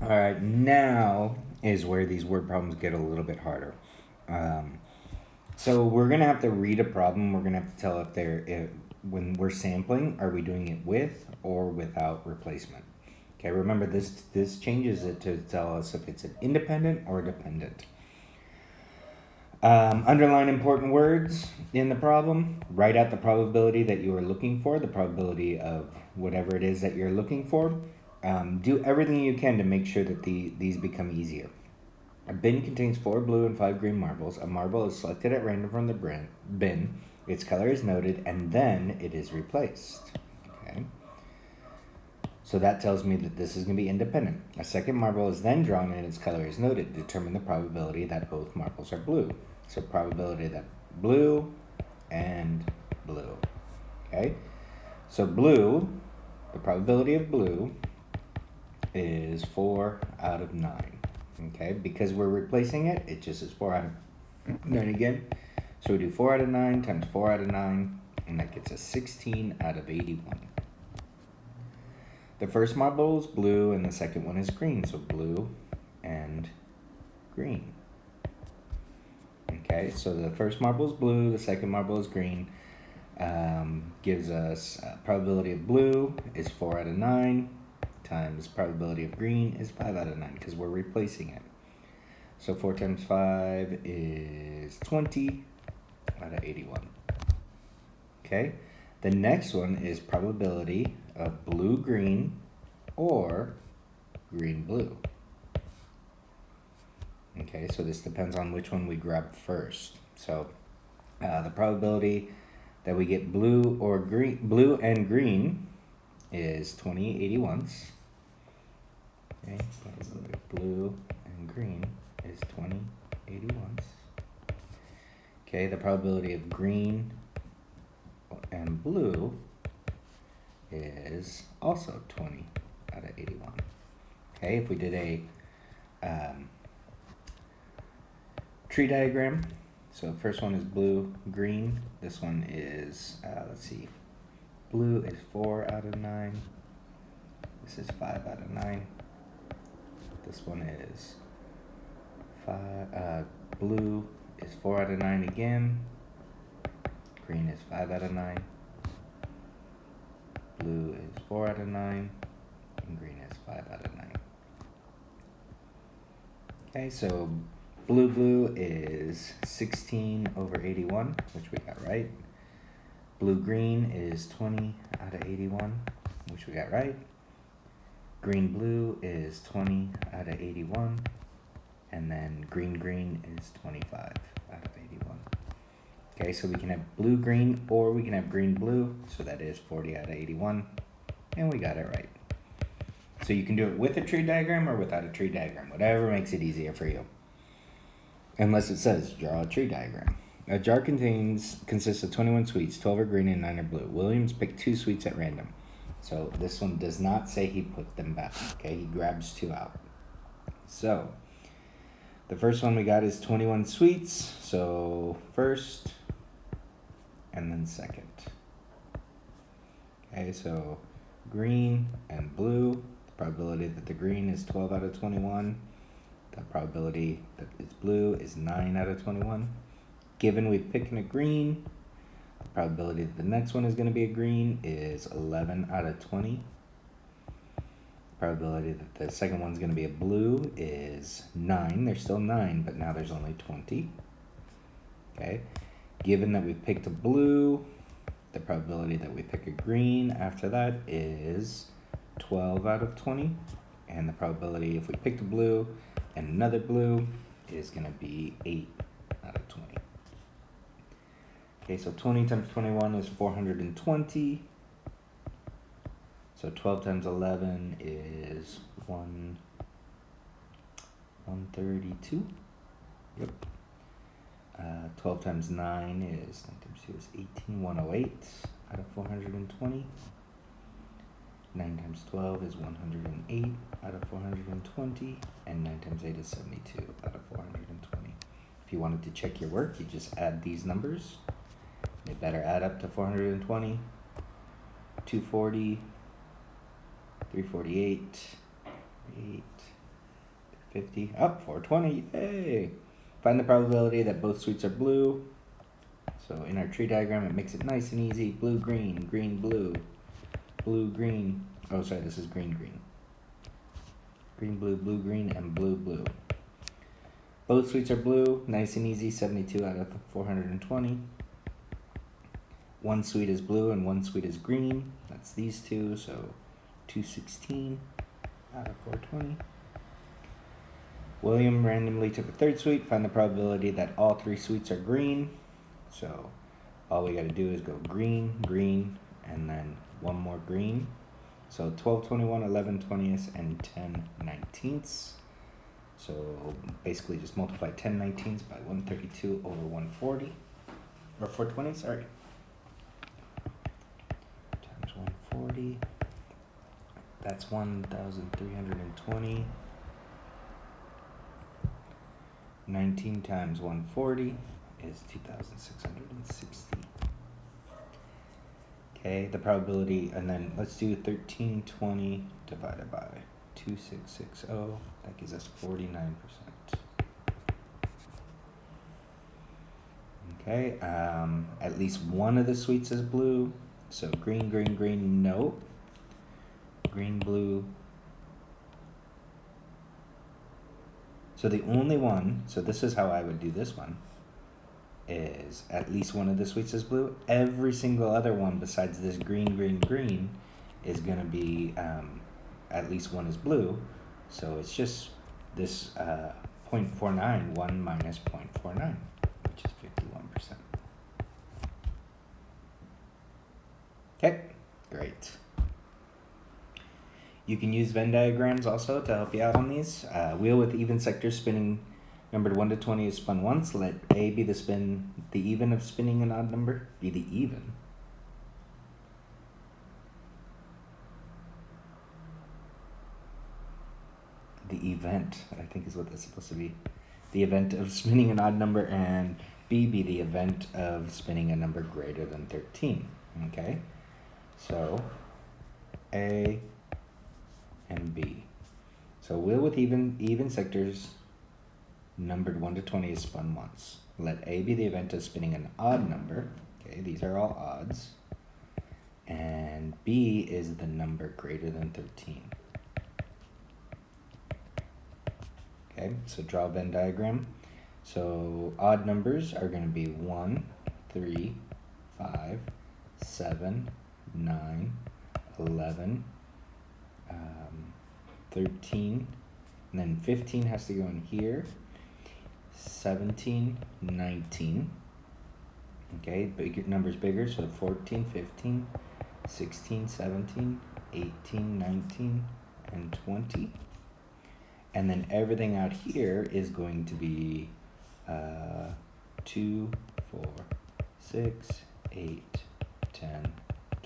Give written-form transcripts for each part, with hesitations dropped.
All right, now is where these word problems get a little bit harder. Um, so we're gonna have to read a problem. We're gonna have to tell if when we're sampling, are we doing it with or without replacement? Okay, remember this changes it to tell us if it's an independent or dependent. Underline important words in the problem. Write out the probability that you are looking for, the probability of whatever it is that you're looking for. Do everything you can to make sure that these become easier. A bin contains 4 blue and 5 green marbles. A marble is selected at random from the bin. Its color is noted, and then it is replaced. Okay. So that tells me that this is going to be independent. A second marble is then drawn and its color is noted. Determine the probability that both marbles are blue. So probability that blue and blue. Okay. So blue, the probability of blue is 4 out of 9. Okay, because we're replacing it, it just is 4 out of 9 again. So we do 4 out of 9 times 4 out of 9, and that gets us 16 out of 81. The first marble is blue, and the second one is green, so blue and green. Okay, so the first marble is blue, the second marble is green. Gives us probability of blue is 4 out of 9 times probability of green is 5 out of 9 because we're replacing it. So 4 times 5 is 20 out of 81. Okay, the next one is probability of blue-green or green-blue. Okay, so this depends on which one we grab first. So the probability that we get blue and green is 20/81. Okay, probability of blue and green is 20/81. Okay, the probability of green and blue is also 20 out of 81. Okay, if we did a tree diagram, so the first one is blue, green. This one is, let's see, blue is 4 out of 9. This is 5 out of 9. This one is blue is 4 out of 9 again. Green is 5 out of 9. Blue is 4 out of 9. And green is 5 out of 9. Okay, so blue is 16 over 81, which we got right. Blue-green is 20 out of 81, which we got right. Green-blue is 20 out of 81. And then green is 25 out of 81. Okay, so we can have blue-green or we can have green-blue. So that is 40 out of 81. And we got it right. So you can do it with a tree diagram or without a tree diagram. Whatever makes it easier for you. Unless it says draw a tree diagram. A jar consists of 21 sweets, 12 are green and 9 are blue. Williams picked 2 sweets at random. So this one does not say he put them back. Okay, he grabs 2 out. So the first one we got is 21 sweets. So first and then second. Okay, so green and blue. The probability that the green is 12 out of 21. The probability that it's blue is 9 out of 21. Given we've picked a green, the probability that the next one is going to be a green is 11 out of 20. Probability that the second one's going to be a blue is 9. There's still 9, but now there's only 20. Okay. Given that we picked a blue, the probability that we pick a green after that is 12 out of 20. And the probability if we picked a blue and another blue is going to be 8 out of 20. Okay, so 20 times 21 is 420. So 12 times 11 is 132. Yep. 12 times 9 is 9 times 2 is 18. 108 out of 420. 9 times 12 is 108 out of 420. And 9 times 8 is 72 out of 420. If you wanted to check your work, you just add these numbers. They better add up to 420, 240, 348, 8, 50, up, 420, yay! Find the probability that both suites are blue. So in our tree diagram, it makes it nice and easy. Blue, green, green, blue, blue, green. Oh, sorry, this is green, green. Green, blue, blue, green, and blue, blue. Both suites are blue, nice and easy, 72 out of 420. One suite is blue and one suite is green. That's these two, so 216 out of 420. William randomly took a third suite. Find the probability that all three suites are green. So all we got to do is go green, green, and then one more green. So 12 21, 11 20ths, and 10 19ths. So basically just multiply 10 19ths by 132 over 140. Or 420, sorry. Times 140. That's 1,320. 19 times 140 is 2,660. Okay, the probability, and then let's do 1320 divided by 2660. That gives us 49%. Okay, at least one of the suites is blue. So green, green, green, no. Green, blue. So the only one, so this is how I would do this one, is at least one of the suites is blue. Every single other one besides this green, green, green is going to be at least one is blue. So it's just this 0.49, 1 minus 0.49, which is 51%. Okay, great. You can use Venn diagrams also to help you out on these. Wheel with even sectors spinning numbered 1 to 20 is spun once. Let A be the even of spinning an odd number. Be the even. The event, I think is what that's supposed to be. The event of spinning an odd number, and B be the event of spinning a number greater than 13. Okay? So, A and B. So wheel with even sectors numbered 1 to 20 is spun once. Let A be the event of spinning an odd number. Okay, these are all odds. And B is the number greater than 13. Okay, so draw a Venn diagram. So odd numbers are going to be 1, 3, 5, 7, 9, 11, 13, and then 15 has to go in here, 17, 19, okay, bigger numbers bigger, so 14, 15, 16, 17, 18, 19, and 20, and then everything out here is going to be 2, 4, 6, 8, 10,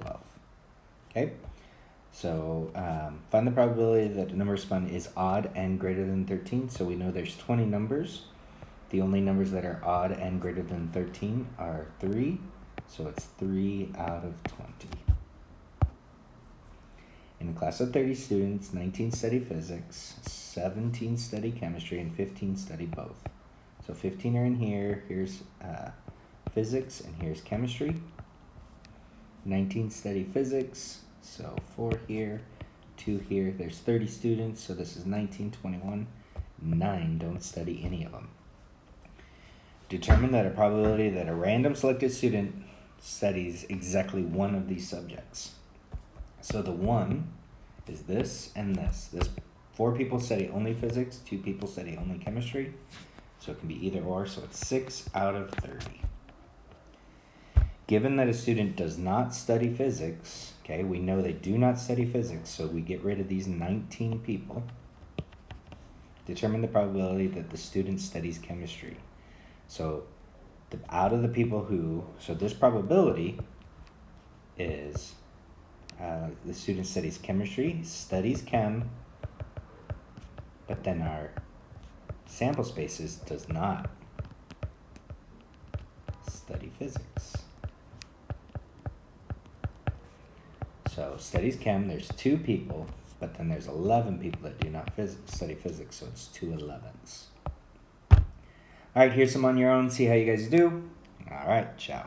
12, okay? So find the probability that the number spun is odd and greater than 13. So we know there's 20 numbers. The only numbers that are odd and greater than 13 are 3. So it's 3 out of 20. In a class of 30 students, 19 study physics, 17 study chemistry, and 15 study both. So 15 are in here. Here's physics, and here's chemistry. 19 study physics. So 4 here, 2 here. There's 30 students, so this is 19, 21. 9 don't study any of them. Determine that a probability that a random selected student studies exactly one of these subjects. So the one is this and this. 4 people study only physics, 2 people study only chemistry. So it can be either or, so it's 6 out of 30. Given that a student does not study physics, okay, we know they do not study physics, so we get rid of these 19 people. Determine the probability that the student studies chemistry. So out of the people who, so this probability is the student studies chemistry, studies chem, but then our sample spaces does not study physics. So studies chem, there's 2 people, but then there's 11 people that do not study physics, so it's 2 11s. All right, here's some on your own. See how you guys do. All right, ciao.